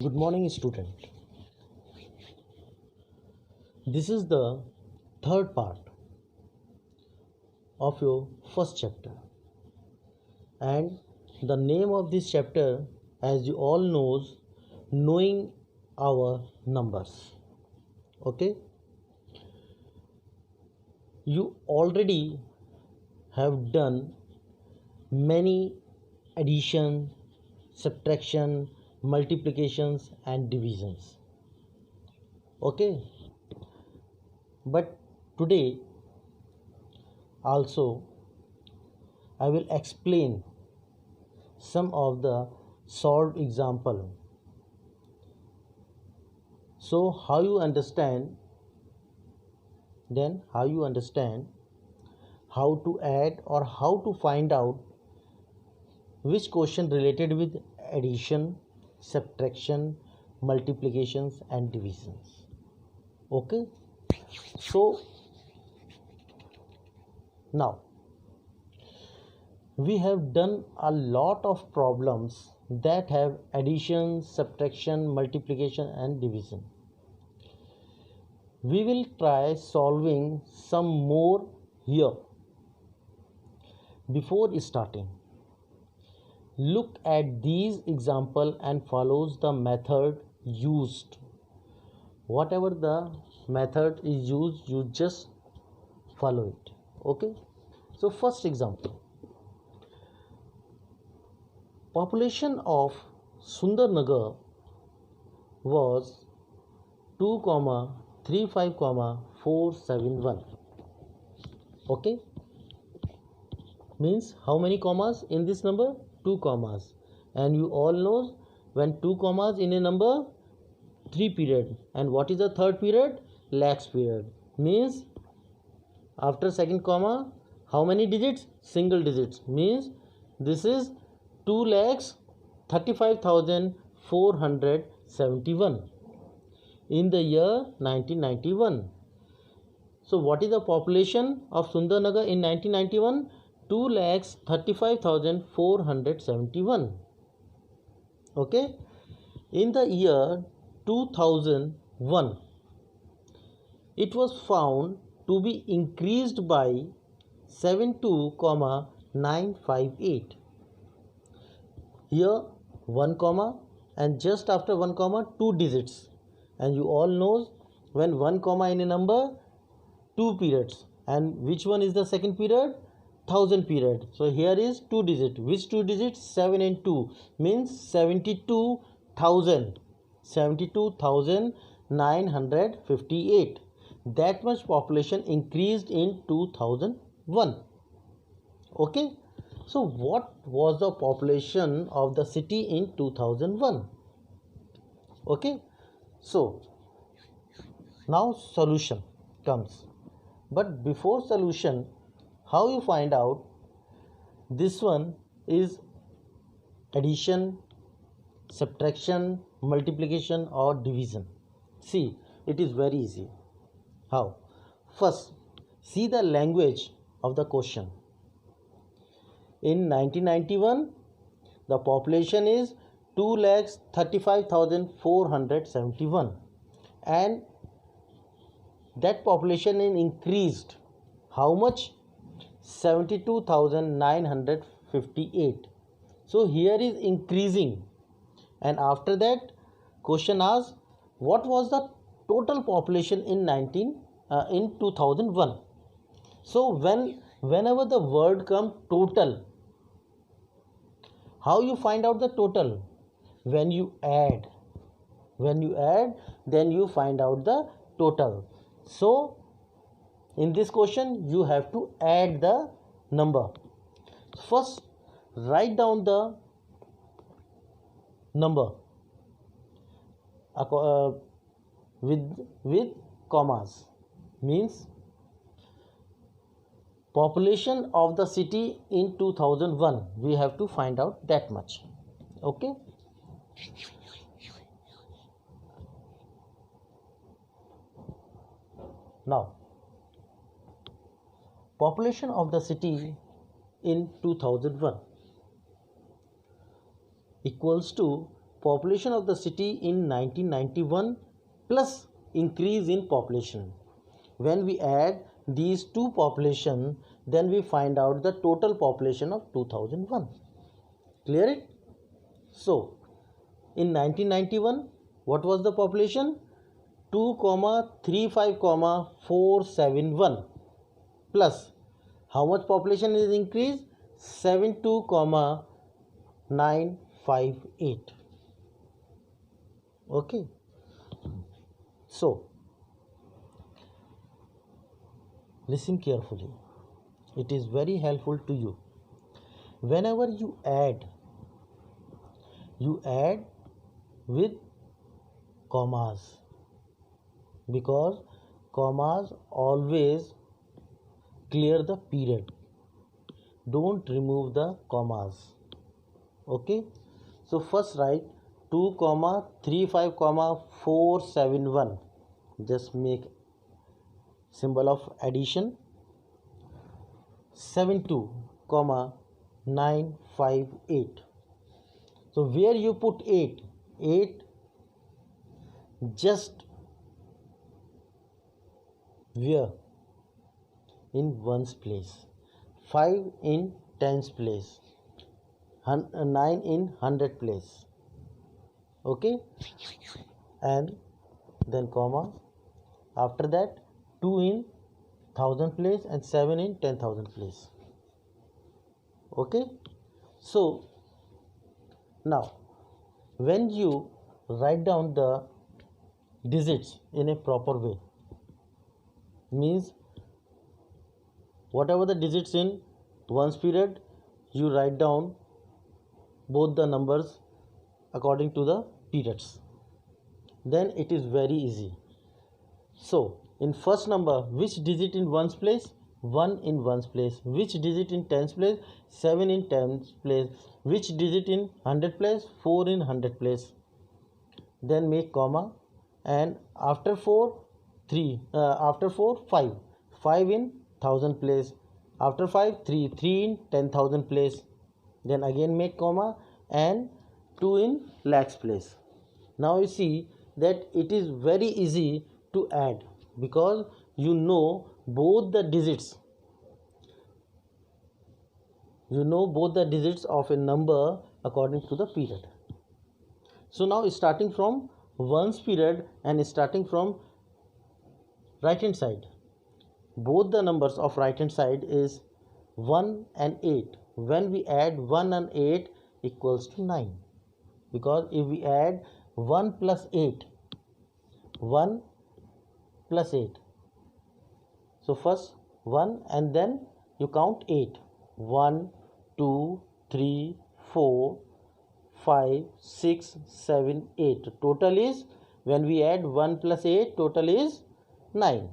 Good morning, student. This is the third part of your first chapter, and the name of this chapter, as you all knows, knowing our numbers. Okay, you already have done many addition, subtraction, multiplications, and divisions. Okay, but today also I will explain some of the solved example. So how you understand how to add or how to find out which question related with addition, subtraction, multiplications and divisions. Okay, so now we have done a lot of problems that have addition, subtraction, multiplication and division. We will try solving some more here. Before starting, look at these example and follows the method used. Whatever the method is used, you just follow it. Okay, so first example, population of Sundarnagar was 2,35,471. Okay, means how many commas in this number? 2 commas, and you all know when 2 commas in a number, 3 period. And what is the third period? Lakhs period. Means after second comma, how many digits? Single digits. Means this is 2,35,471 in the year 1991. So what is the population of Sundarnagar in 1991? 2,35,471. Okay, in the year 2001, it was found to be increased by 72,958. Here 1 comma, and just after 1 comma 2 digits, and you all knows when 1 comma in a number, 2 periods, and which one is the second period? 1000 period. So here is 2 digit. Which 2 digits? 7 and 2 means 72,000. 72,958. That much population increased in 2001. Okay, so what was the population of the city in 2001? Okay, so now solution comes, but before solution, how you find out this one is addition, subtraction, multiplication or division? See, it is very easy. How? First, see the language of the question. In 1991, the population is 2,35,471, and that population is increased. How much? 72,958. So here is increasing, and after that question asks what was the total population in 2001. So whenever the word come total, how you find out the total? When you add, then you find out the total. So in this question you have to add the number. First write down the number with commas. Means population of the city in 2001, we have to find out that much. Okay, now population of the city in 2001 equals to population of the city in 1991 plus increase in population. When we add these two population, then we find out the total population of 2001. Clear it? So in 1991, what was the population? 2,35,471 plus how much population is increased? 72,958. Okay. So listen carefully. It is very helpful to you. Whenever you add with commas, because commas always clear the period. Don't remove the commas. Okay. So first write 2,35,471. Just make symbol of addition. 72,958. So where you put 8 just where? In ones place. 5 in tens place. 9 in hundred place. Okay. And then comma. After that 2 in thousand place and 7 in 10,000 place. Okay. So now when you write down the digits in a proper way, means whatever the digits in ones period, you write down both the numbers according to the periods, then it is very easy. So in first number, which digit in ones place? 1 in ones place. Which digit in tens place? 7 in tens place. Which digit in hundred place? 4 in hundred place. Then make comma, and after 4 3, after 4 5, 5 in thousand place. After 5 3, 3 in 10,000 place. Then again make comma and 2 in lakhs place. Now you see that it is very easy to add, because you know both the digits. You know both the digits of a number according to the period. So now starting from ones period and starting from right hand side, both the numbers of right hand side is 1 and 8. When we add 1 and 8 equals to 9, because if we add 1 plus 8, 1 plus 8, so first 1 and then you count 8. 1 2 3 4 5 6 7 8. Total is, when we add 1 plus 8, total is 9.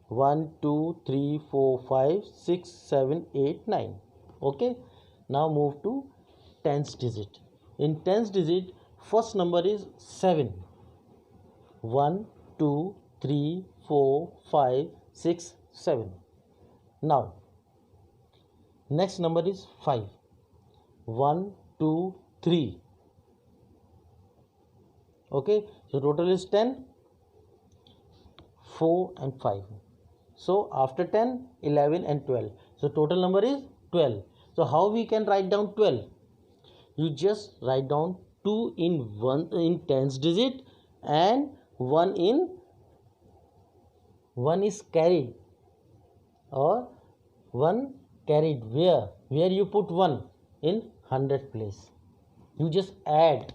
1 2 3 4 5 6 7 8 9. Okay. Now move to tens digit. In tens digit, first number is 7. 1 2 3 4 5 6 7. Now next number is 5. 1 2 3. Okay. So total is 10. 4 and 5. So after 10, 11 and 12. So total number is 12. So how we can write down 12? You just write down 2 in 1 in tens digit and 1 is carried, or 1 carried where you put 1 in hundred place. You just add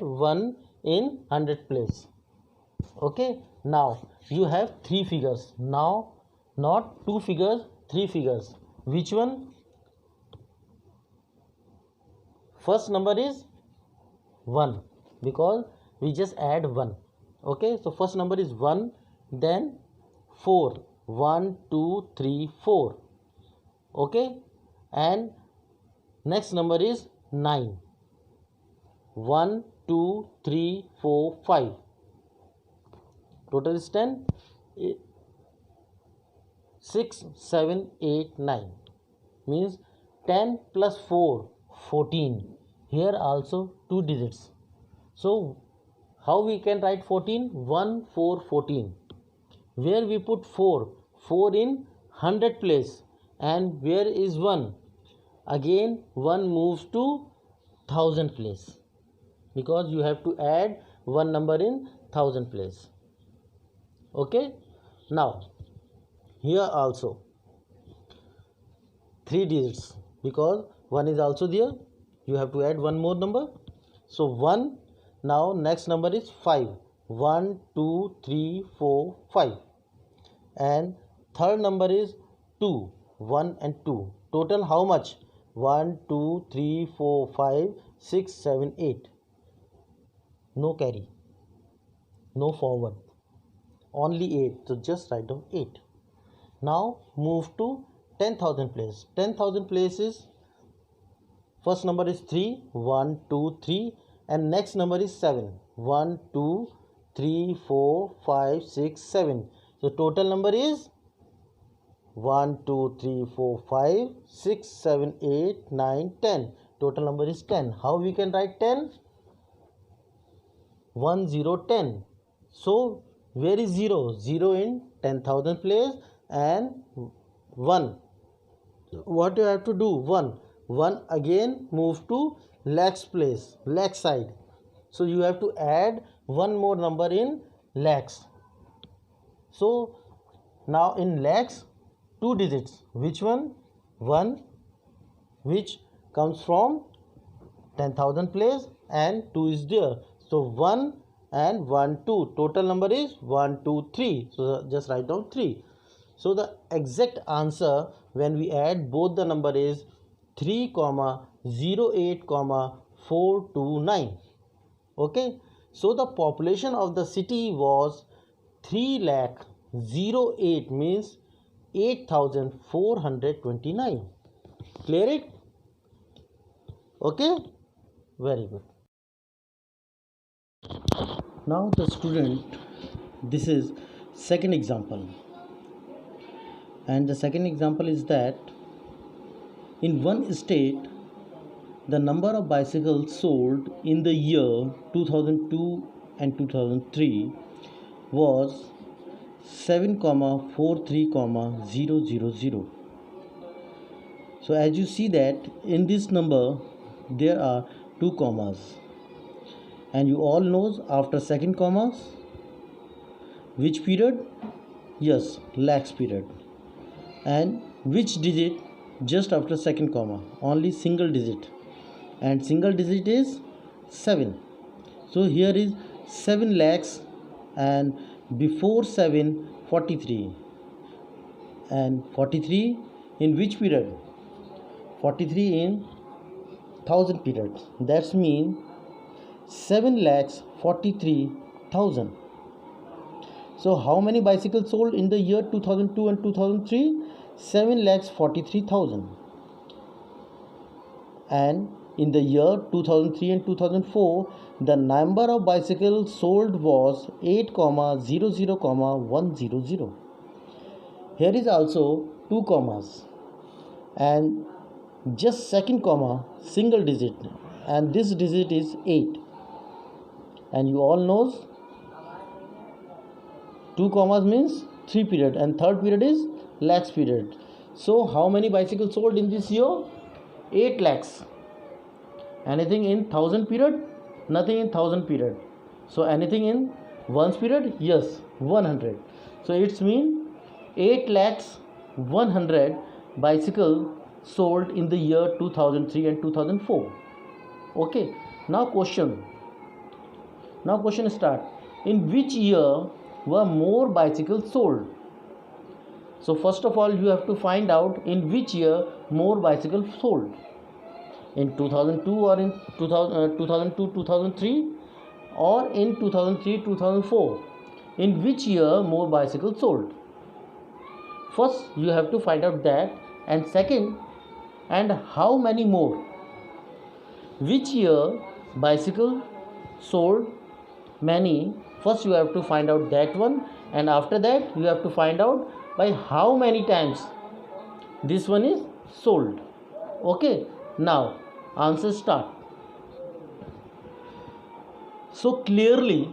1 in hundred place. Okay. Now you have 3 figures. Now not 2 figures, 3 figures. Which one? First number is 1, because we just add 1. Okay. So first number is 1, then 4. 1 2 3 4. Okay. And next number is 9. 1 2 3 4 5. Total is 10. 6 7 8 9. Means 10 plus 4 14. here also 2 digits. So how we can write 14? 1 4 14. Where we put 4? 4 in 100 place. And where is 1? Again 1 moves to 1000 place, because you have to add one number in 1000 place. Okay, now here also 3 digits, because 1 is also there, you have to add one more number. So 1. Now next number is 5. 1 2 3 4 5. And third number is 2. 1 and 2. Total how much? 1 2 3 4 5 6 7 8. No carry, no forward, only 8. So just write down 8. Now move to 10,000 place. 10,000 places, first number is 3. 1 2 3. And next number is 7. 1 2 3 4 5 6 7. So total number is 1 2 3 4 5 6 7 8 9 10. Total number is 10. How we can write 10? 1 0 10. So where is 0? 0 in 10,000 place and 1. What you have to do? 1 again move to lakhs place, lakh side. So you have to add one more number in lakhs. So now in lakhs 2 digits. Which one? 1, which comes from 10,000 place, and 2 is there. So 1 and 1 2. Total number is 1 2 3. So just write down 3. So the exact answer when we add both the number is 3,08,429. Okay, so the population of the city was 3,08,000, means 8,429. Clear it? Okay, very good. Now the student, this is second example, and the second example is that in one state the number of bicycles sold in the year 2002 and 2003 was 7,43,000. So as you see that in this number there are 2 commas, and you all knows after second commas which period? Yes, lakhs period. And which digit just after second comma? Only single digit, and single digit is 7. So here is 7 lakhs, and before 7 43, and 43 in which period? 43 in 1000 period. That's mean 7,43,000. So how many bicycles sold in the year 2002 and 2003? 7,43,000. And in the year 2003 and 2004, the number of bicycles sold was 8,00,100. Here is also 2 commas, and just second comma single digit, and this digit is 8. And you all knows 2 commas means 3 period, and third period is lakhs period. So how many bicycles sold in this year? 8 lakhs. Anything in 1000 period? Nothing in 1000 period. So anything in ones period? Yes, 100. So it's mean 8,100,000 bicycle sold in the year 2003 and 2004. Okay, now question start. In which year were more bicycles sold? So first of all you have to find out in which year more bicycles sold. In 2002 or in 2002 2003, or in 2003 2004. In which year more bicycles sold? First you have to find out that, and second, and how many more. Which year bicycle sold many? First you have to find out that one, and after that you have to find out by how many times this one is sold. Okay, now answer start. So clearly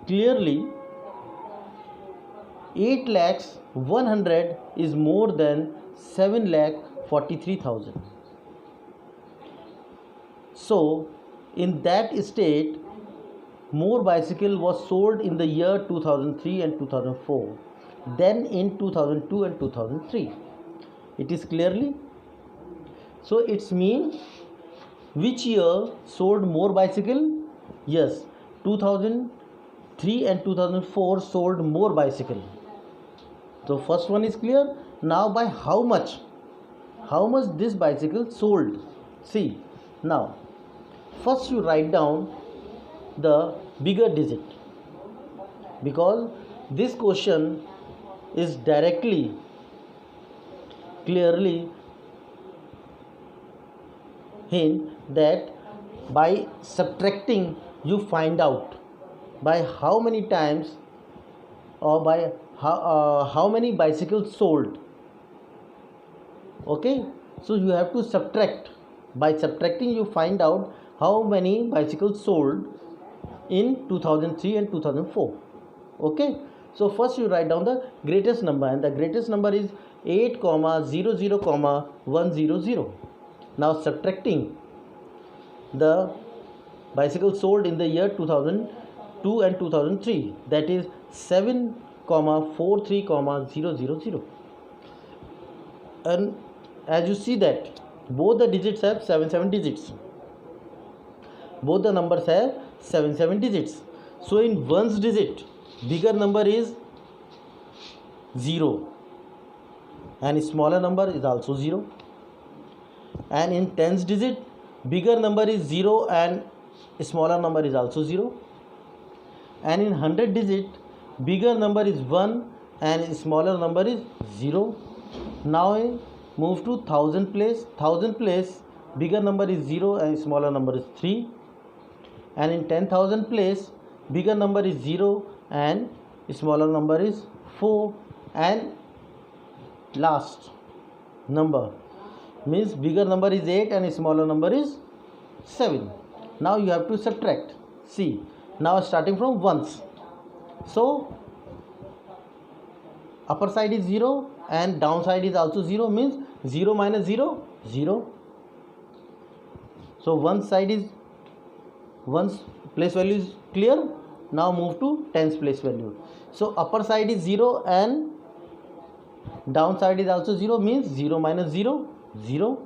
8 lakhs 100 is more than 7 lakh 43,000. So in that state, more bicycle was sold in the year 2003 and 2004 than in 2002 and 2003. It is clearly. So it's mean which year sold more bicycle? Yes, 2003 and 2004 sold more bicycle. So first one is clear. Now by how much this bicycle sold? See, now first you write down the bigger digit, because this question is clearly hint that by subtracting you find out by how many times or by how many bicycles sold. Okay, so you have to subtract. By subtracting you find out how many bicycles sold in 2003 and 2004. Okay, so first you write down the greatest number, and the greatest number is 8,00,100. Now subtracting the bicycles sold in the year 2002 and 2003, that is 7,43,000. And as you see that both the digits have 7 digits, both the numbers have 7 digits. So in ones digit bigger number is 0 and smaller number is also 0, and in tens digit bigger number is 0 and smaller number is also 0, and in 100 digit bigger number is 1 and smaller number is 0. Now I move to 1000 place. 1000 place bigger number is 0 and smaller number is 3, and in 10,000 place bigger number is 0 and smaller number is 4, and last number means bigger number is 8 and smaller number is 7. Now you have to subtract. See, now starting from ones, so upper side is 0 and down side is also 0, means 0 minus 0, 0. So one side is one's place value is clear. Now move to tens place value. So upper side is 0 and down side is also 0, means 0 minus 0, 0.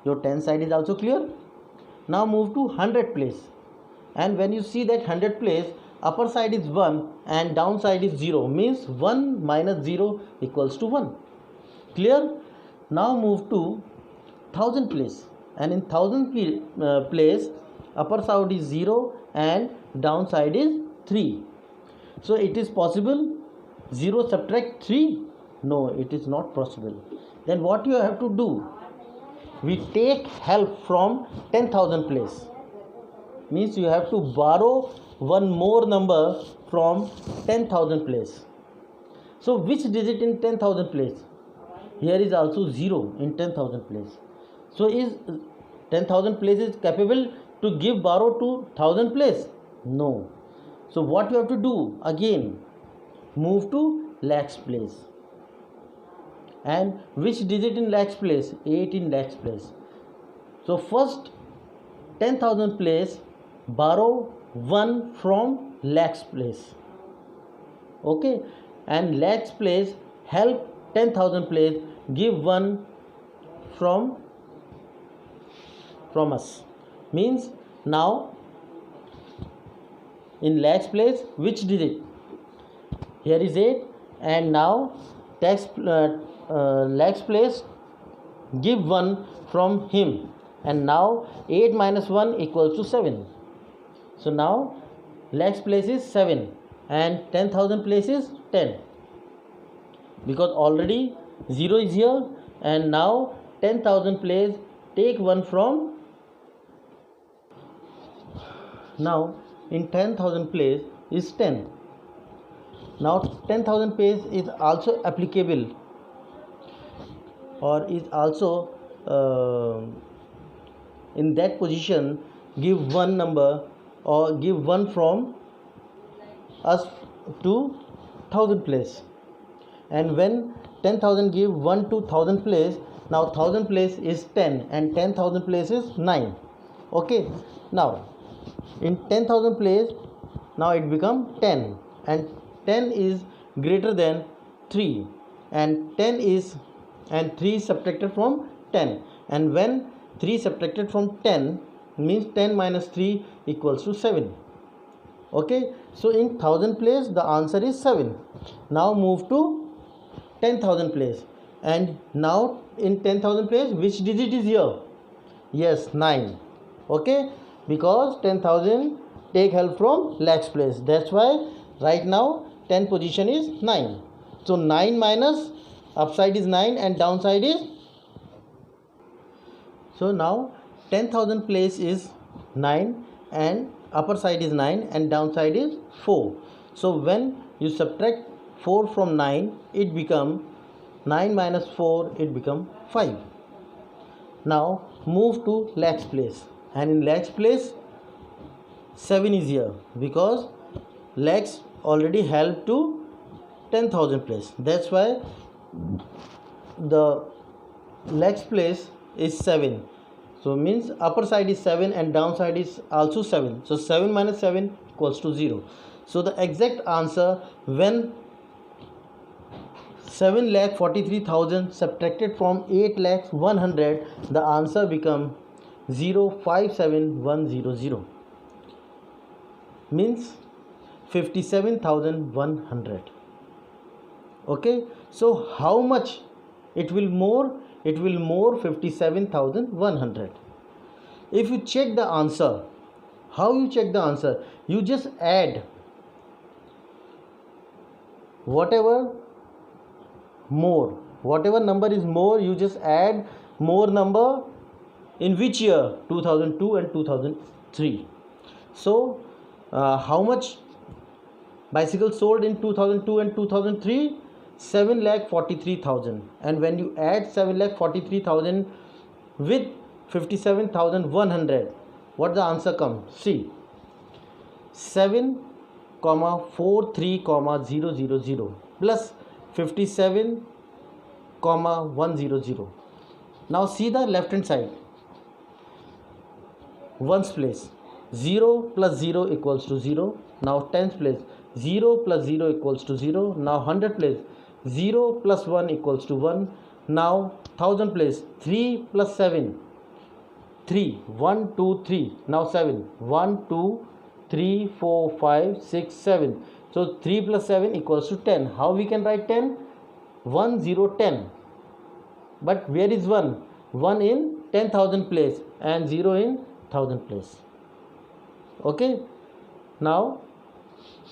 Your 10 side is also clear. Now move to 100 place, and when you see that 100 place upper side is 1 and down side is 0, means 1 minus 0 equals to 1. Clear? Now move to 1000 place, and in 1000 place upper side is 0 and down side is 3. So it is possible 0 subtract 3? No, it is not possible. Then what you have to do? We take help from 10,000 place. Means you have to borrow one more number from 10,000 place. So which digit in 10,000 place? Here is also 0 in 10,000 place. So is 10,000 place is capable to give borrow to 1,000 place? No. So what you have to do? Again move to lakhs place. And which digit in lakhs place? 8 in lakhs place. So first 10,000 place borrow 1 from lakhs place. Okay, and lakhs place help 10,000 place give 1 from us. Means now in lakhs place which digit? Here is 8, and now lakhs place give 1 from him, and now 8 minus 1 equals to 7. So now lakhs place is 7 and 10,000 place is 10, because already 0 is here, and now 10,000 place take 1 from. Now in 10,000 place is 10. Now 10,000 place is also applicable, or is also in that position give one number or give 1 from us to 1000 place, and when 10,000 give 1 to 1000 place, now 1000 place is 10 and 10,000 place is 9. Okay, now in 10,000 place, now it become 10, and 10 is greater than 3, and 10 is, and 3 is subtracted from 10, and when 3 subtracted from 10 means 10 minus 3 equals to 7. Okay, so in 1000 place the answer is 7. Now move to 10,000 place, and now in 10,000 place which digit is here? Yes, 9. Okay, because 10,000 take help from lakhs place, that's why right now 10 position is 9. So 9 minus, upside is 9 and downside is, so now 10,000 place is 9 and upper side is 9 and downside is 4. So when you subtract 4 from 9, it become 9 minus 4, it become 5. Now move to lakhs place, and in lakhs place 7 is here because lakhs already help to 10,000 place, that's why the lakhs place is 7. So means upper side is 7 and downside is also 7. So 7 minus 7 equals to 0. So the exact answer, when 7,43,000 subtracted from 8,00,100, the answer become 0,57100, means 57,100. Okay, so how much it will more? It will more 57,100. If you check the answer, how you check the answer? You just add whatever more, whatever number is more, you just add more number in which year? 2002 and 2003. So how much bicycles sold in 2002 and 2003? 7,43,000, and when you add 7,43,000 with 57,100, what the answer comes? See, 7,43,000 plus 57,100. Now see the left hand side, ones place, 0 plus 0 equals to 0. Now tens place, 0 plus 0 equals to 0. Now 100 place, 0 plus 1 equals to 1. Now 1000 place, 3 plus 7, 3, 1, 2, 3. Now 7, 1, 2, 3, 4, 5, 6, 7. So 3 plus 7 equals to 10. How we can write 10? 1, 0, 10. But where is 1? 1 in 10,000 place and 0 in 1000 place. Okay. Now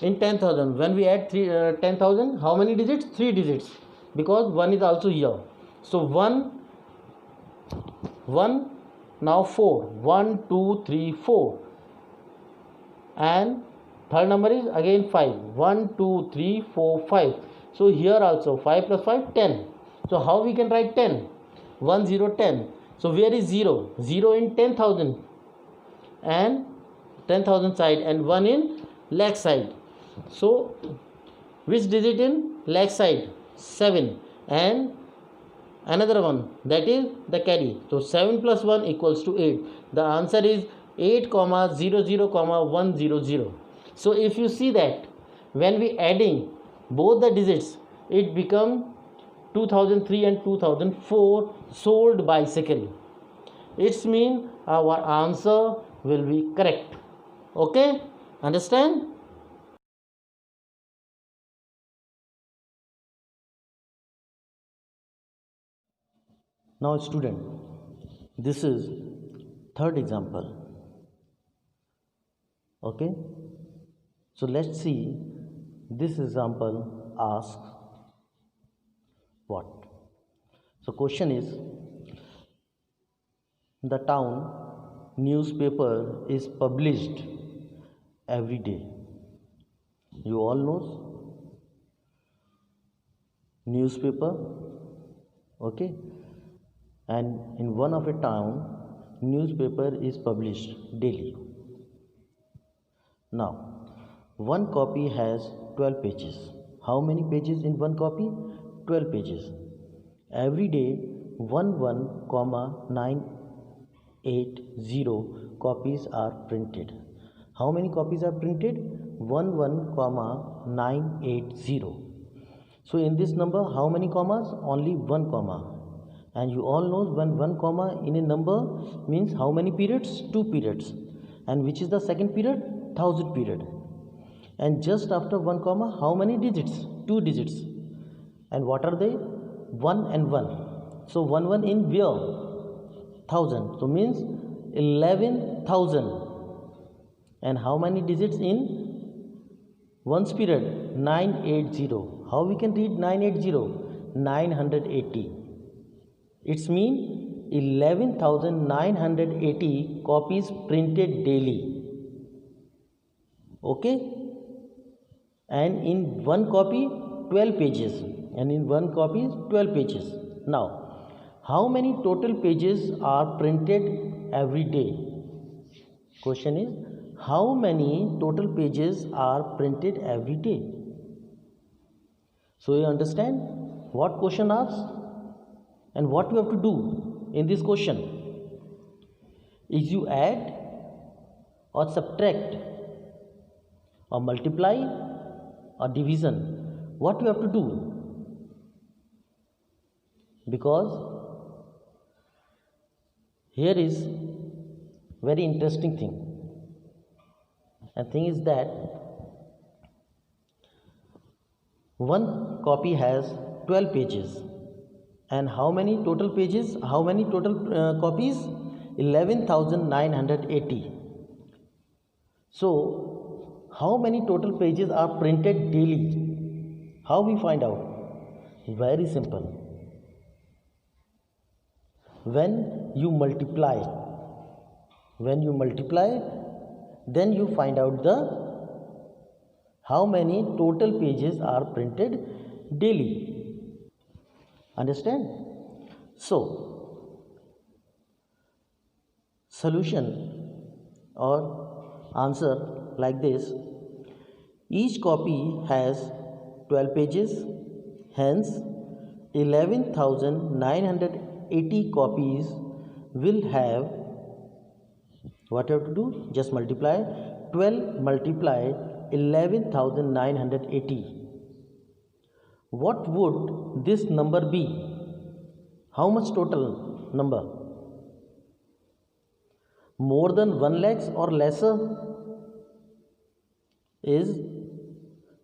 in 10,000, when we add 10,000, how many digits? 3 digits, because 1 is also here. So 1, 1, now 4, 1, 2, 3, 4, and third number is again 5, 1, 2, 3, 4, 5. So here also 5 plus 5, 10. So how we can write 10? 1, 0, 10. So where is 0? 0 in 10,000 and 10,000 side, and 1 in lakh side. So which digit in lakh side? 7, and another one, that is the carry. So 7 plus 1 equals to 8. The answer is 8,00,100. So if you see that when we adding both the digits, it become 2003 and 2004 sold bicycle. It's mean our answer will be correct. Okay, understand? Now student, this is third example. Okay, so let's see this example asks what. So question is, the town newspaper is published every day. You all knows newspaper. Okay, and in one of a town newspaper is published daily. Now, one copy has 12 pages. How many pages in one copy? 12 pages. Every day 11,980 copies are printed. How many copies are printed? 11,980. So in this number, how many commas? Only one comma. And you all know when one comma in a number means how many periods? 2 periods. And which is the second period? 1000 period. And just after one comma, how many digits? 2 digits. And what are they? 1 and 1. So 1 in where? 1000. So means 11,000. And how many digits in one's period? 980. How we can read 980? 980. It's mean 11,980 copies printed daily. Okay? And in one copy 12 pages. And in one copy 12 pages. Now, how many total pages are printed every day? Question is, how many total pages are printed every day? So you understand what question asks and what you have to do in this question is you add or subtract or multiply or division. What you have to do? Because here is very interesting thing. And thing is that one copy has 12 pages. And how many total pages? How many total copies? 11,980. So, how many total pages are printed daily? How we find out? Very simple. When you multiply, then you find out how many total pages are printed daily. Understand? So, solution or answer like this. Each copy has 12 pages, hence 11,980 copies will have, what you have to do? Just multiply 12 multiply 11,980. What would this number be? How much total number? More than 1 lakh or lesser? Is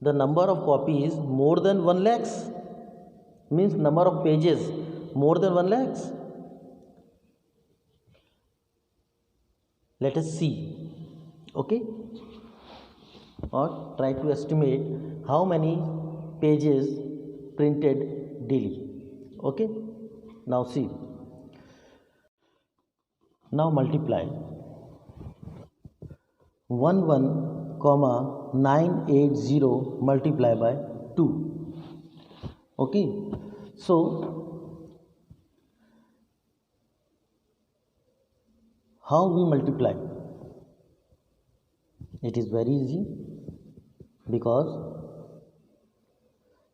the number of copies more than 1 lakh? Means number of pages more than 1 lakh? Let us see. Okay? Or try to estimate how many pages printed daily. Okay? Now see. Now multiply 11,980 multiply by 2. Okay? So how we multiply? It is very easy, because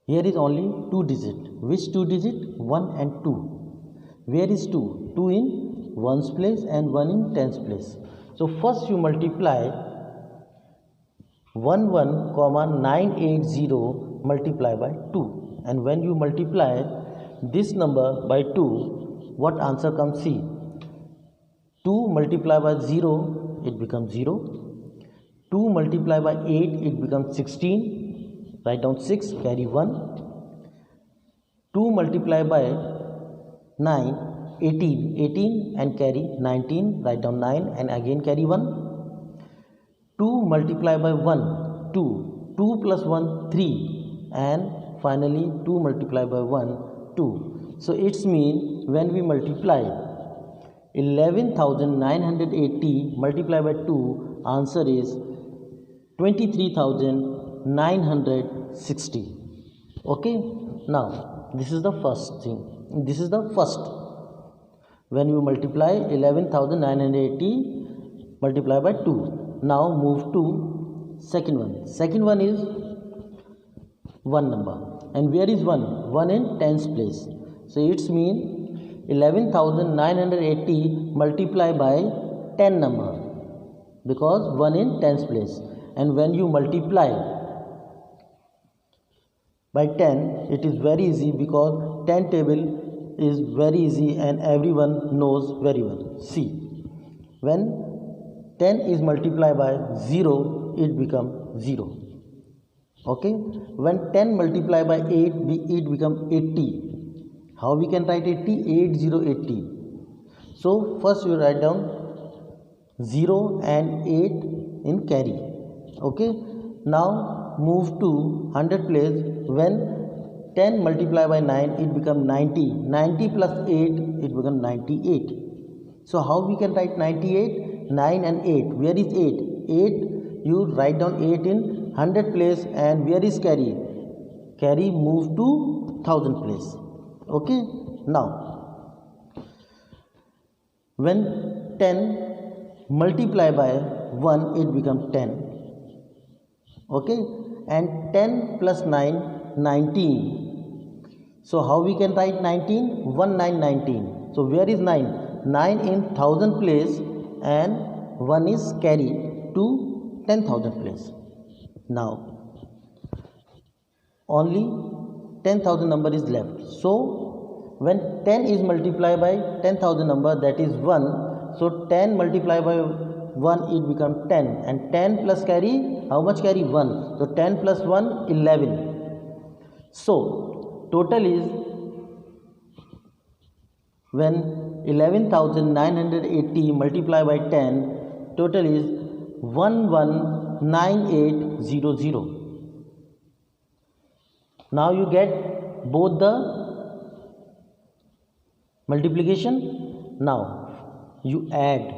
here is only 2 digits. Which 2 digits? 1 and 2. Where is 2? 2 in 1's place and 1 in 10's place. So first you multiply 11,980 multiply by 2. And when you multiply this number by 2, what answer comes? See. 2 multiply by 0, it becomes 0. 2 multiply by 8, it becomes 16. Write down 6, carry 1. 2 multiply by 9, 18. 18 and carry 19. Write down 9 and again carry 1. 2 multiply by 1, 2. 2 plus 1, 3. And finally 2 multiply by 1, 2. So it's mean when we multiply 11,980 multiplied by 2, answer is 23,960. Okay, now this is the first thing. This is the first. When you multiply 11,980 multiplied by 2. Now move to Second one is one number. And where is one? One in tens place. So it's mean 11,980 multiply by 10 number, because one in tens place. And when you multiply by 10, it is very easy, because 10 table is very easy and everyone knows very well. See, when 10 is multiplied by 0, it becomes 0. Okay, when 10 multiplied by 8, it becomes 80. How we can write 80? 8080. So first you write down 0 and 8 in carry. Okay, now move to 100 place. When 10 multiplied by 9, it becomes 90. 90 plus 8, it becomes 98. So how we can write 98? 9 and 8. Where is 8? 8, you write down 8 in 100 place. And where is carry? Carry move to 1000 place. Okay, now when 10 multiply by 1, it becomes 10. Okay, and 10 plus 9, 19. So how we can write 19? 1919. So where is 9? 9 in 1000 place, and 1 is carry to 10,000 place. Now only 10,000 number is left. So when 10 is multiplied by 10,000 number, that is 1. So 10 multiplied by 1, it becomes 10. And 10 plus carry, how much carry? 1. So 10 plus 1, 11. So total is, when 11,980 multiplied by 10, total is 119800. Now you get both the multiplication. Now you add.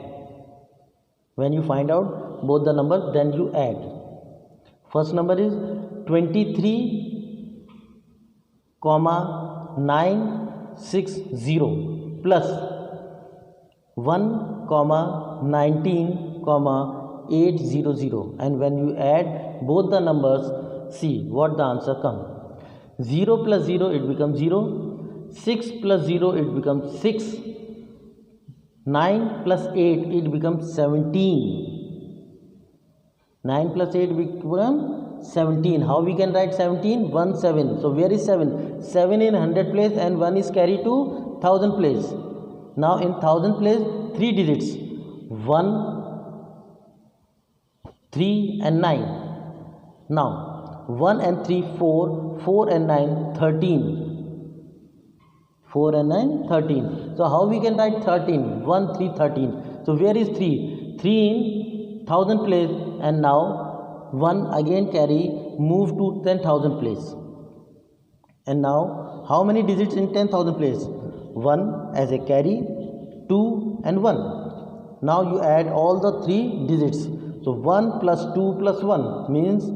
When you find out both the numbers, then you add. First number is 23, 960 plus 1, 19, 800. And when you add both the numbers, see what the answer comes. 0 plus 0, it becomes 0. 6 plus 0, it becomes 6. 9 plus 8, it becomes 17. 9 plus 8 becomes 17. How we can write 17? 1 7. So where is 7? 7 in 100 place, and 1 is carried to 1000 place. Now in 1000 place, 3 digits. 1, 3 and 9. Now 1 and 3, 4. 4 and 9, 13. 4 and 9, 13. So how we can write 13? 1, 3, 13. So where is 3? 3 in 1000 place, and now 1 again carry, move to 10,000 place. And now how many digits in 10,000 place? 1 as a carry, 2 and 1. Now you add all the 3 digits. So 1 plus 2 plus 1 means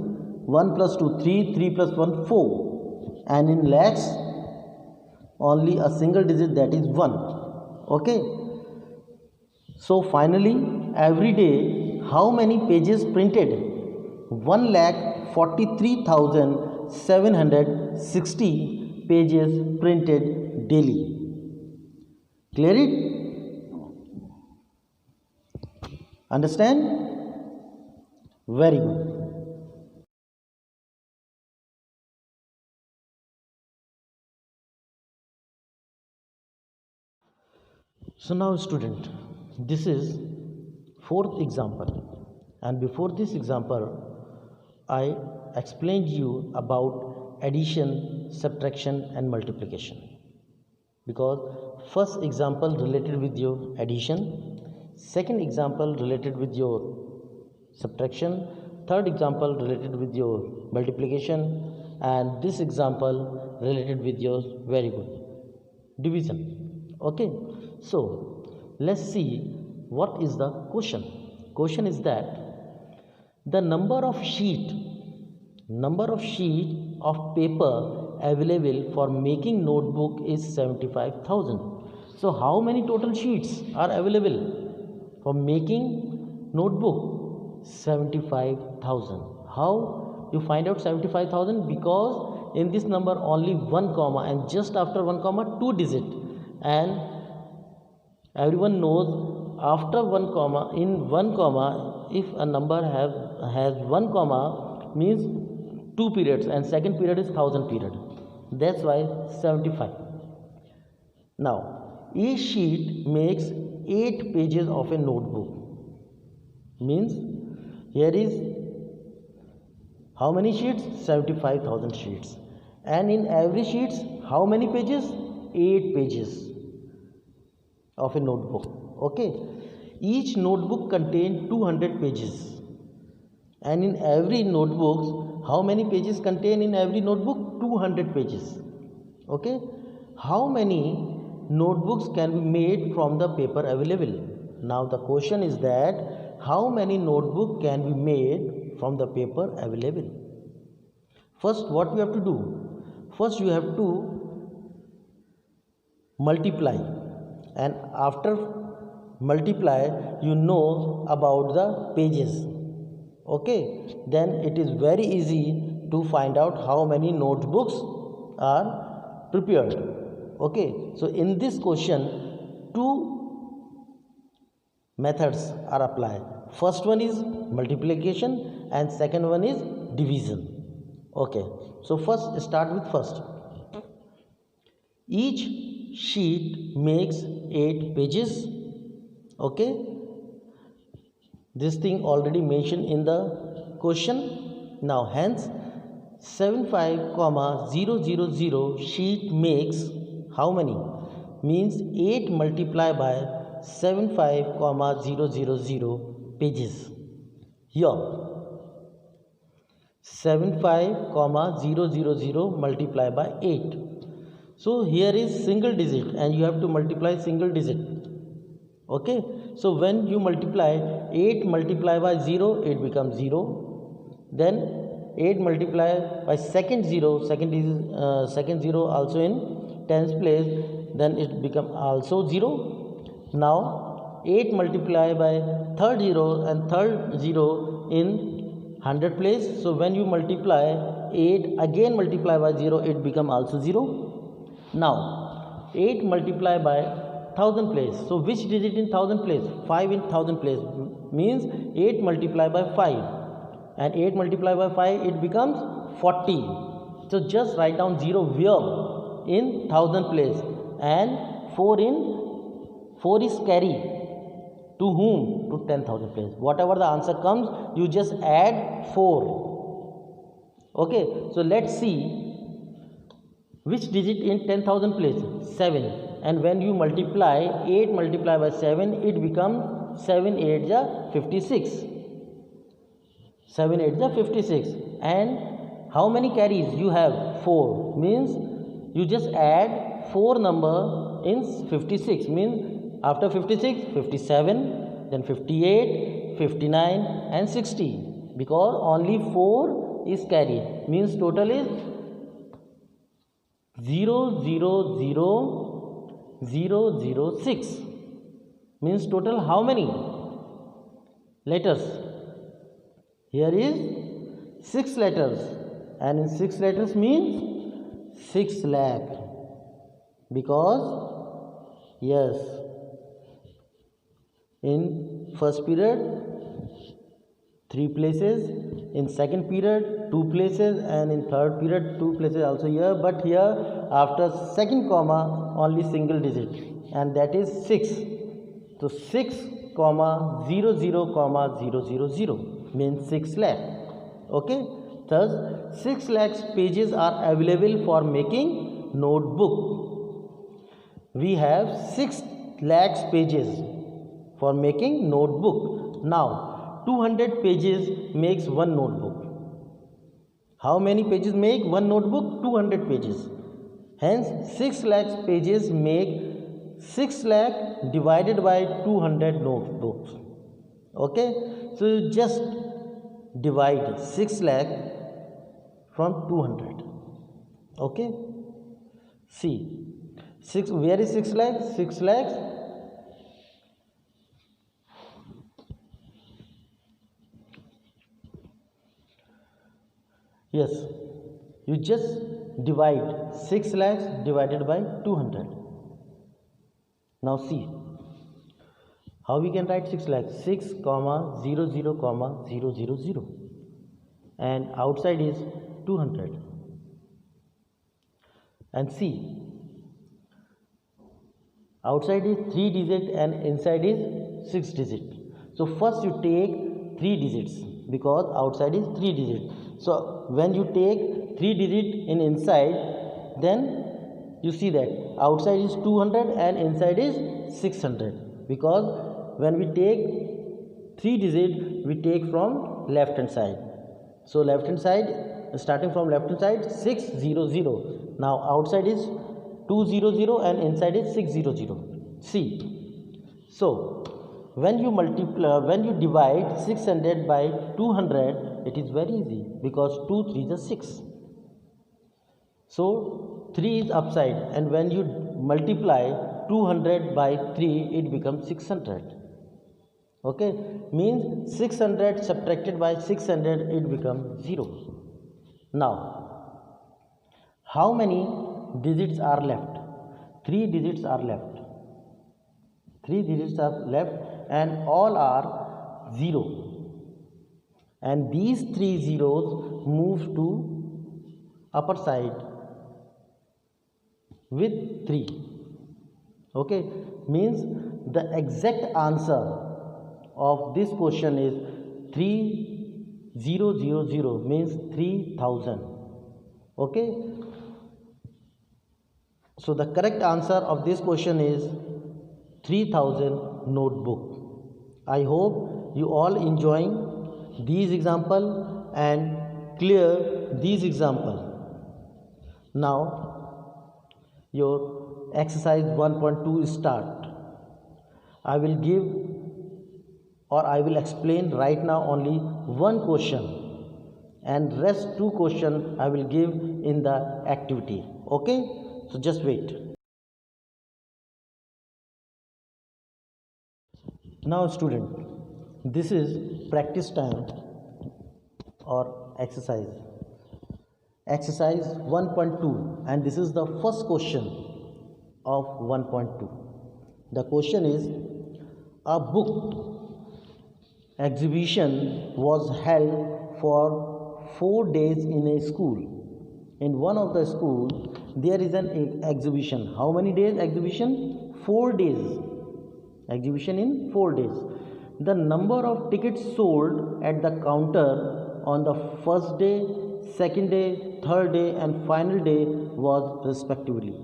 1 plus 2, 3, 3 plus 1, 4. And in lakhs, only a single digit, that is 1. Okay. So finally, every day, how many pages printed? 1,43,760 pages printed daily. Clear it? Understand? Very good. So now student, this is fourth example, and before this example I explained you about addition, subtraction and multiplication, because first example related with your addition, second example related with your subtraction, third example related with your multiplication, and this example related with your very good division. Okay, so let's see what is the question. Question is that the number of sheet of paper available for making notebook is 75,000. So how many total sheets are available for making notebook? 75,000. How you find out 75,000? Because in this number only one comma, and just after one comma two digit, and everyone knows after one comma, in one comma, if a number has one comma means two periods, and second period is 1000 period. That's why 75. Now each sheet makes 8 pages of a notebook. Means here is how many sheets? 75,000 sheets. And in every sheet how many pages? 8 pages of a notebook. Okay, each notebook contains 200 pages, and in every notebook how many pages contain in every notebook? 200 pages. Okay, how many notebooks can be made from the paper available? Now the question is that how many notebook can be made from the paper available? First, what we have to do? First you have to multiply, and after multiply you know about the pages. Okay, then it is very easy to find out how many notebooks are prepared. Okay, so in this question two methods are applied. First one is multiplication and second one is division. Okay, so first start with first. Each sheet makes 8 pages. Okay, this thing already mentioned in the question. Now hence 75,000 sheet makes how many? Means 8 multiplied by 75,000 pages. Here 75,000 multiplied by 8. So here is single digit and you have to multiply single digit. Okay, so when you multiply 8 multiplied by 0, it becomes 0. Then 8 multiplied by second 0, second 0 also in tens place, then it become also 0. Now 8 multiplied by third 0 and third 0 in 100 place. So when you multiply 8 again multiply by 0, it become also 0. Now 8 multiplied by 1000 place. So which digit in 1000 place? 5 in 1000 place means 8 multiplied by 5, and 8 multiplied by 5 it becomes 40. So just write down 0 where? In 1000 place, and 4 is carry to whom? To 10,000 place. Whatever the answer comes you just add 4. Okay, so let's see which digit in 10,000 place? 7. And when you multiply 8 multiplied by 7, it becomes 7 8 is 56. 7 8 is 56. And how many carries you have? 4. Means you just add 4 number in 56. Means after 56, 57, then 58, 59 and 60. Because only 4 is carried. Means total is 000006. Means total how many letters? Here is 6 letters, and in 6 letters means 6 lakh. Because yes, in first period 3 places, in second period 2 places, and in third period 2 places also here, but here after second comma only single digit, and that is 6. So 6,00,000 means 6 lakh. Okay, thus 6 lakhs pages are available for making notebook. We have 6 lakhs pages for making notebook. Now 200 pages makes one notebook. How many pages make one notebook? 200 pages. Hence 6 lakhs pages make 6 lakh divided by 200 notebooks. Okay, so you just divide 6 lakh from 200. Okay, see 6, where is 6 lakhs? 6 lakhs Yes, you just divide 6 lakhs divided by 200. Now see how we can write 6 lakhs. 6 comma 0 0 comma 0 0 0, and outside is 200. And see, outside is 3 digit and inside is 6 digit. So first you take 3 digits because outside is 3 digit. So when you take 3 digit in inside, then you see that outside is 200 and inside is 600, because when we take 3 digit we take from left hand side. So left hand side, starting from left hand side, 600. Now outside is 200 and inside is 600. See, so when you multiply, when you divide 600 by 200, it is very easy because 2 3 is 6. So 3 is upside, and when you multiply 200 by 3, it becomes 600. Okay, means 600 subtracted by 600, it becomes 0. Now how many digits are left? 3 digits are left. 3 digits are left and all are 0, and these 3 zeros move to upper side with 3. Okay, means the exact answer of this question is 3000, means 3000. Okay, so the correct answer of this question is 3000 notebook. I hope you all enjoying these example and clear these example. Now your exercise 1.2 start. I will give, or I will explain right now only one question, and rest 2 question I will give in the activity. Okay, so just wait. Now student, this is practice time or exercise 1.2, and this is the first question of 1.2. The question is, a book exhibition was held for 4 days in a school. In one of the school there is an exhibition. How many days exhibition? 4 days exhibition in 4 days. The number of tickets sold at the counter on the first day, second day, third day and final day was respectively.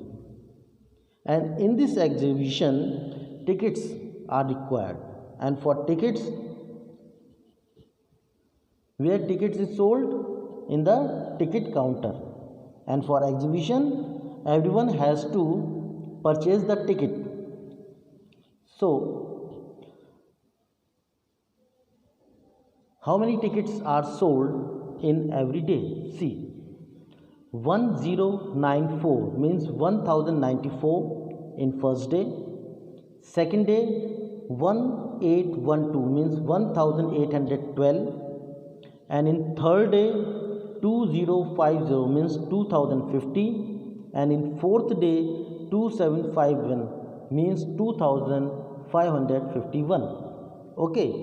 And in this exhibition tickets are required, and for tickets, where tickets is sold? In the ticket counter. And for exhibition everyone has to purchase the ticket. So how many tickets are sold in every day? See, 1094 means 1094 in first day. Second day 1812 means 1812, and in third day 2050 means 2050, and in fourth day 2751 means 2551. Okay,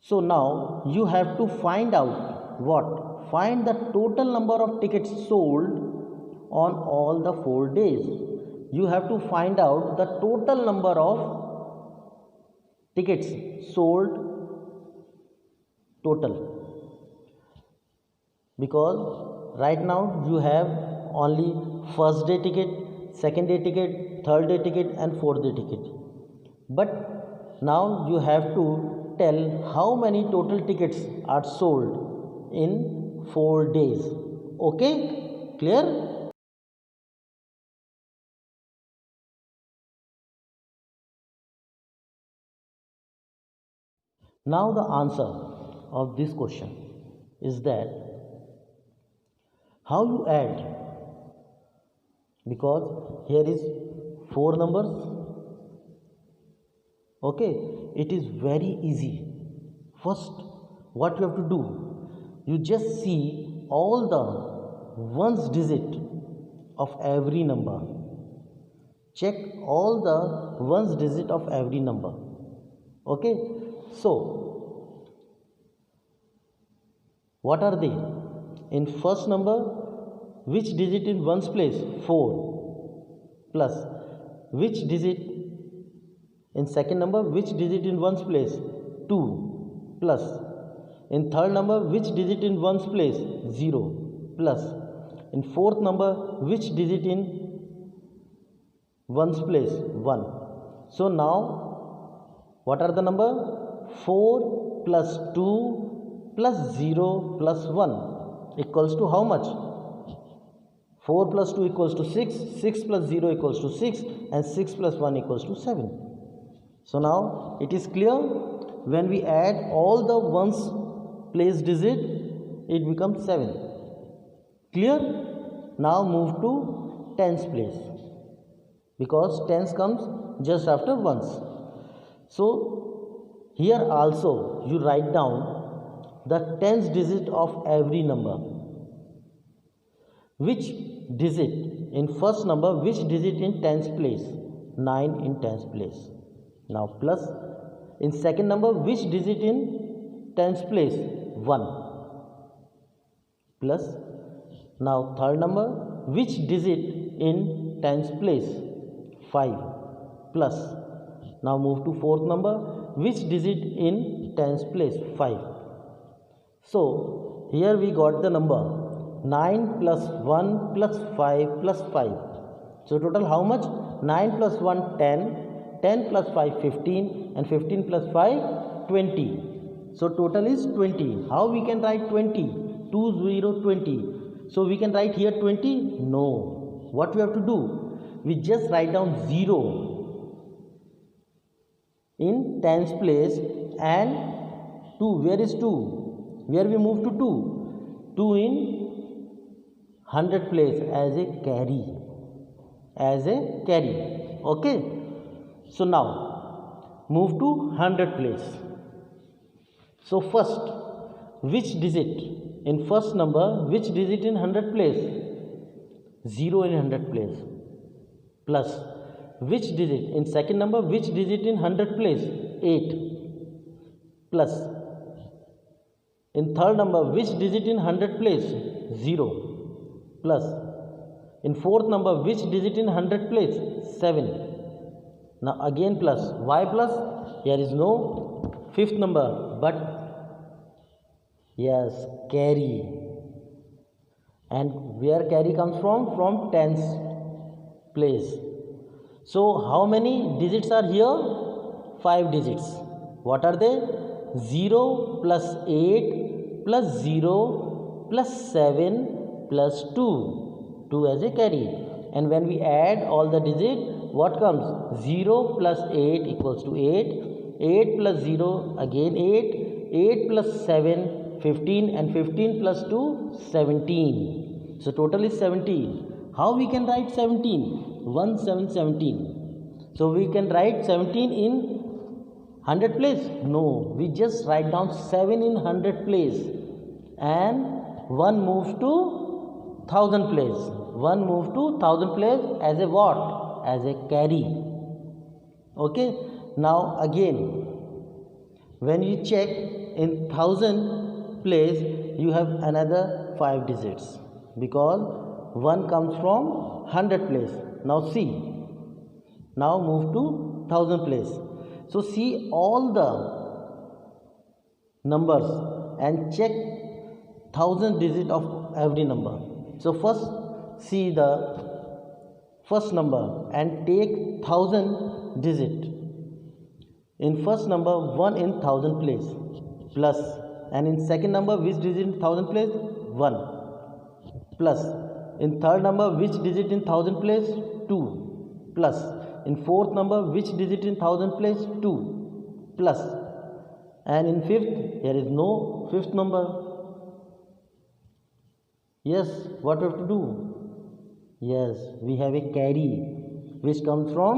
so now you have to find out what? Find the total number of tickets sold on all the 4 days. You have to find out the total number of tickets sold total, because right now you have only first day ticket, second day ticket, third day ticket and fourth day ticket. But now you have to tell how many total tickets are sold in 4 days. Okay, clear? Now the answer of this question is that how you add, because here is 4 numbers. Okay, it is very easy. First what you have to do, you just see all the ones digit of every number. Check all the ones digit of every number. Okay, so what are they? In first number, which digit in ones place? 4 plus which digit in second number, which digit in ones place? 2 plus in third number, which digit in ones place? 0 plus in fourth number, which digit in ones place? 1. So now what are the number? 4 plus 2 plus 0 plus 1 equals to how much? 4 plus 2 equals to 6, 6 plus 0 equals to 6, and 6 plus 1 equals to 7. So now it is clear, when we add all the ones place digit, it becomes 7. Clear? Now move to tens place, because tens comes just after ones. So here also you write down the tens digit of every number. Which digit in first number, which digit in tens place? 9 in tens place. Now plus in second number, which digit in tens place? 1 plus. Now third number, which digit in tens place? 5 plus. Now move to fourth number, which digit in tens place? 5. So here we got the number 9 plus 1 plus 5 plus 5. So total how much? 9 plus 1 10, 10 plus 5 15, and 15 plus 5 20. So total is 20. How we can write 20? 20. So we can write here 20? No. What we have to do? We just write down 0 in tens place and 2. Where is 2? Where we move to 2? 2 in 100 place as a carry. Okay. So now move to 100 place. So first, which digit in first number, which digit in 100 place? 0 in 100 place. Plus which digit in second number, which digit in 100 place? 8 plus in third number, which digit in 100 place? 0 plus in fourth number, which digit in 100 place? 7. Now again plus. Why plus? Here is no fifth number, but yes, carry. And where carry comes from? From tens place. So how many digits are here? 5 digits. What are they? 0 plus 8 plus 0 plus 7 plus 2. 2 as a carry. And when we add all the digits, what comes? 0 plus 8 equals to 8. 8 plus 0 again 8. 8 plus 7 15, and 15 plus 2 17. So total is 17. How we can write 17? 1 7 17. So we can write 17 in 100 place? No, we just write down 7 in 100 place, and 1 moves to 1000 place. 1 moves to 1000 place as a what? As a carry. Okay. Now again, when you check in 1000 place, you have another 5 digits, because 1 comes from 100 place. Now see, now move to 1000 place. So see all the numbers and check 1000 digit of every number. So first see the first number and take 1000 digit. In first number, 1 in 1000 place plus, and in second number, which digit in 1000 place? 1 plus. In third number, which digit in 1000 place? 2 plus. In fourth number, which digit in 1000 place? 2 plus. And in fifth, there is no fifth number. Yes, what we have to do? Yes, we have a carry which comes from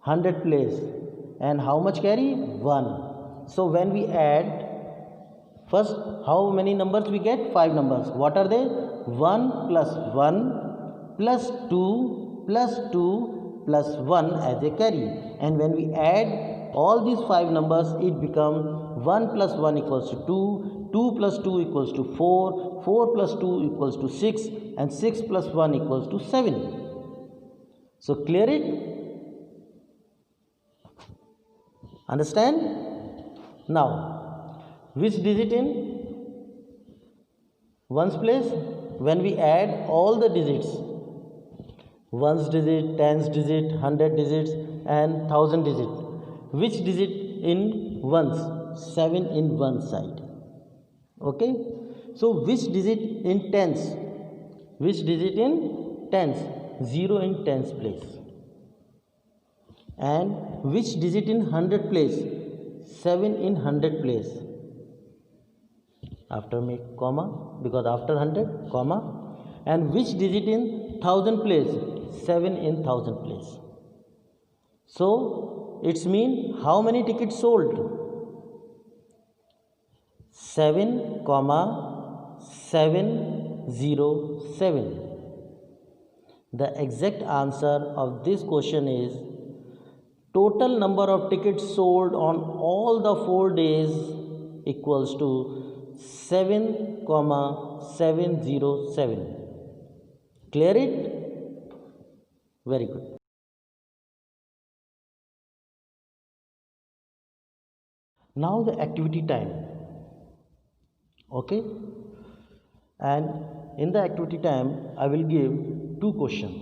100 place. And how much carry? 1. So when we add First, how many numbers we get? 5 numbers. What are they? 1 plus 1 plus 2 plus 2 plus 1 as a carry. And when we add all these 5 numbers, it becomes 1 plus 1 equals to 2, 2 plus 2 equals to 4, 4 plus 2 equals to 6, and 6 plus 1 equals to 7. So clear it? Understand? Now, which digit in ones place? When we add all the digits, ones digit, tens digit, 100 digits and 1000 digit, which digit in ones? 7 in one side. Okay, so which digit in tens? Which digit in tens? 0 in tens place. And which digit in 100 place? 7 in 100 place. After make comma, because after 100 comma. And which digit in 1000 place? 7 in 1000 place. So it's mean how many tickets sold? 7 comma 707. The exact answer of this question is total number of tickets sold on all the 4 days equals to 7 comma 707. Clear it? Very good. Now the activity time. Okay, and in the activity time I will give 2 questions.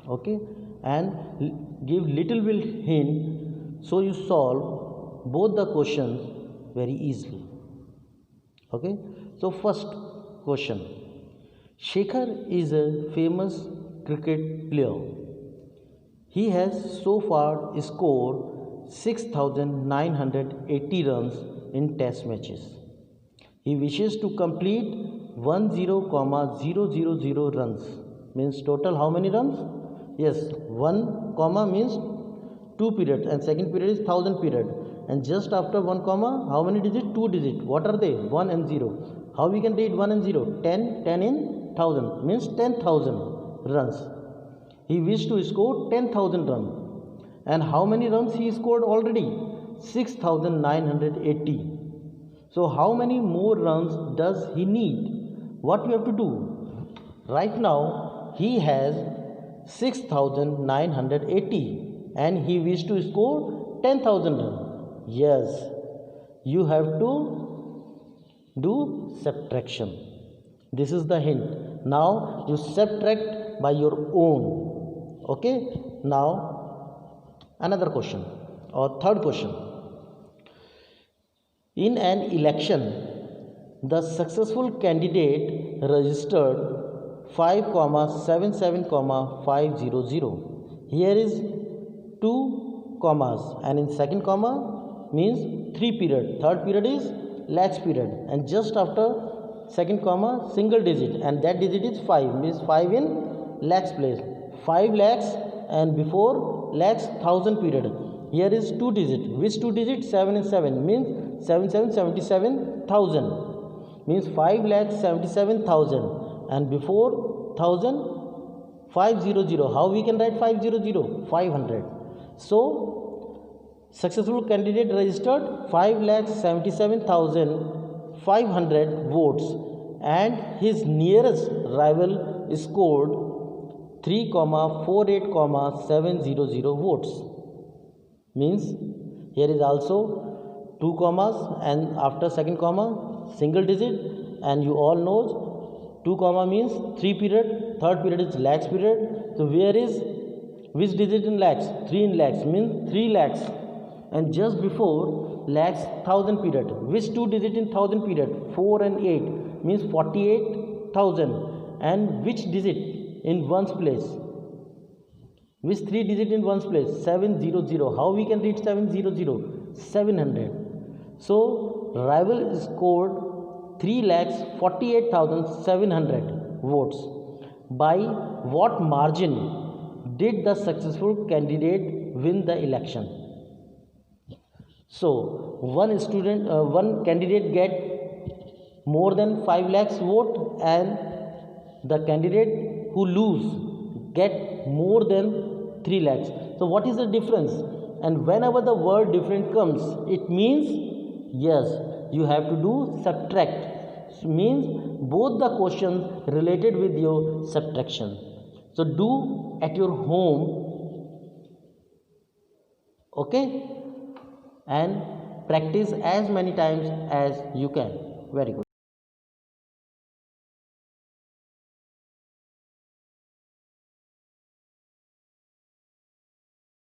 Okay, and give little bit hint so you solve both the questions very easily. Okay, so first question. Shekhar is a famous cricket player. He has so far scored 6,980 runs in test matches. He wishes to complete 10,000 runs. Means total how many runs? Yes, 1 comma means 2 periods and second period is 1000 period. And just after 1 comma, how many digits? 2 digits. What are they? 1 and 0. How we can read 1 and 0? 10, 10 in 1000 means 10,000 runs. He wished to score 10,000 runs. And how many runs he scored already? 6,980. So how many more runs does he need? What we have to do? Right now he has 6,980 and he wished to score 10,000 runs. Yes, you have to do subtraction. This is the hint. Now you subtract by your own. Okay, now another question or third question. In an election, the successful candidate registered 5,77,500. Here is 2 commas and in second comma means 3 period. Third period is lakhs period and just after second comma single digit and that digit is 5 means 5 in lakhs place. 5 lakhs and before lakhs 1000 period. Here is 2 digit. Which 2 digit? 7 and 7 means 77,000 means 5,77,000 and before 1000 500. How we can write 500? 500. So successful candidate registered 5,77,500 votes and his nearest rival scored 3,48,700 votes. Means here is also 2 commas and after second comma single digit and you all know 2 comma means 3 period, third period is lakhs period. So where is which digit in lakhs? 3 in lakhs means 3 lakhs and just before lakhs 1000 period. Which 2 digit in 1000 period? 4 and 8 means 48,000 and which digit in ones place? Which 3 digit in ones place? 700. How we can read 700? 700. So rival scored 3,48,700 votes. By what margin did the successful candidate win the election? So one candidate get more than 5 lakhs vote, and the candidate who lose get more than 3 lakhs. So what is the difference? And whenever the word different comes, it means yes, you have to do subtract. Means both the questions related with your subtraction. So do at your home, okay, and practice as many times as you can. Very good.